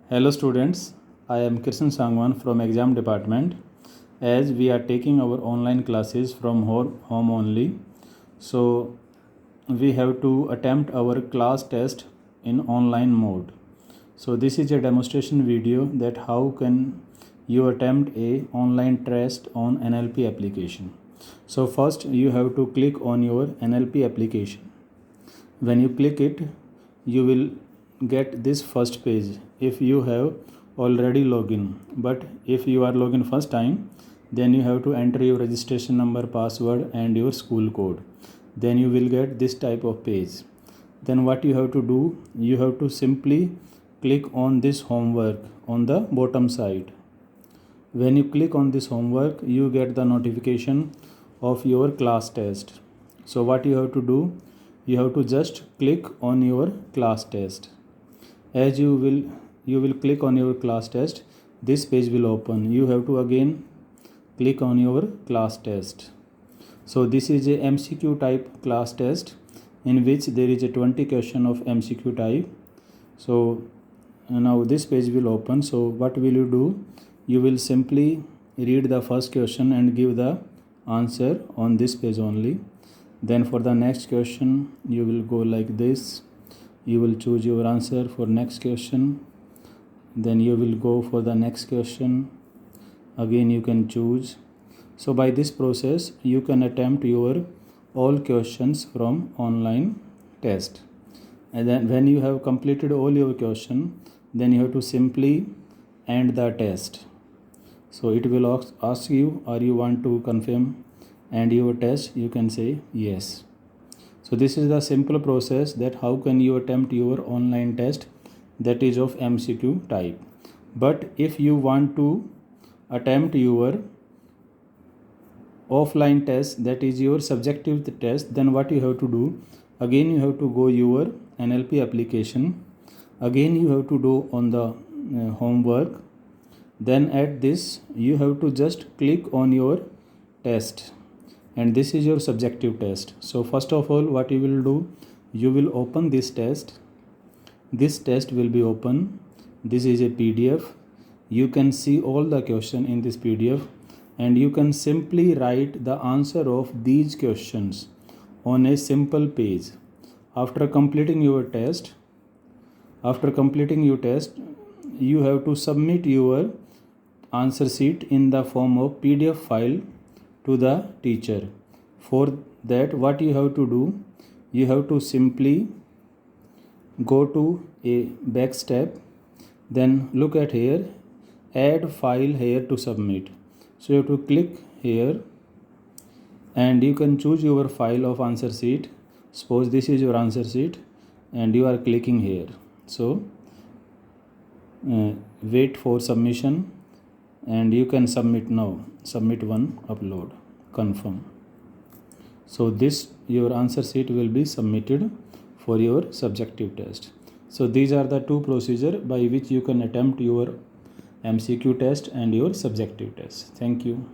Hello students, I am Krishnan Sangwan from exam department. As we are taking our online classes from home only, so we have to attempt our class test in online mode. So this is a demonstration video that how can you attempt a online test on NLP application. So first you have to click on your NLP application. When you click it, you will get this first page if you have already login, but if you are login first time, then you have to enter your registration number, password and your school code. Then you will get this type of page. Then what you have to do, you have to simply click on this homework on the bottom side. When you click on this homework, you get the notification of your class test. So what you have to do, you have to just click on your class test. As you will click on your class test, this page will open. You have to again click on your class test. So this is a MCQ type class test in which there is a 20 question of MCQ type. So now this page will open. So what will you do? You will simply read the first question and give the answer on this page only. Then for the next question, you will go like this. You will choose your answer for next question. Then you will go for the next question. Again you can choose. So by this process, you can attempt your all questions from online test. And then when you have completed all your question, then you have to simply end the test. So it will ask you, or you want to confirm and your test, you can say yes. So this is the simple process that how can you attempt your online test that is of MCQ type. But if you want to attempt your offline test, that is your subjective test, then what you have to do, again you have to go your NLP application. Again you have to do on the homework. Then at this you have to just click on your test, and this is your subjective test. So first of all, what you will do, you will open this test. This test will be open. This is a PDF. You can see all the question in this PDF, and you can simply write the answer of these questions on a simple page. After completing your test, you have to submit your answer sheet in the form of PDF file to the teacher. For that, what you have to do, you have to simply go to a back step, then look at here, add file here to submit. So you have to click here and you can choose your file of answer sheet. Suppose this is your answer sheet and you are clicking here. So wait for submission and you can submit now. Submit one, upload, confirm. So this your answer sheet will be submitted for your subjective test. So these are the two procedures by which you can attempt your MCQ test and your subjective test. Thank you.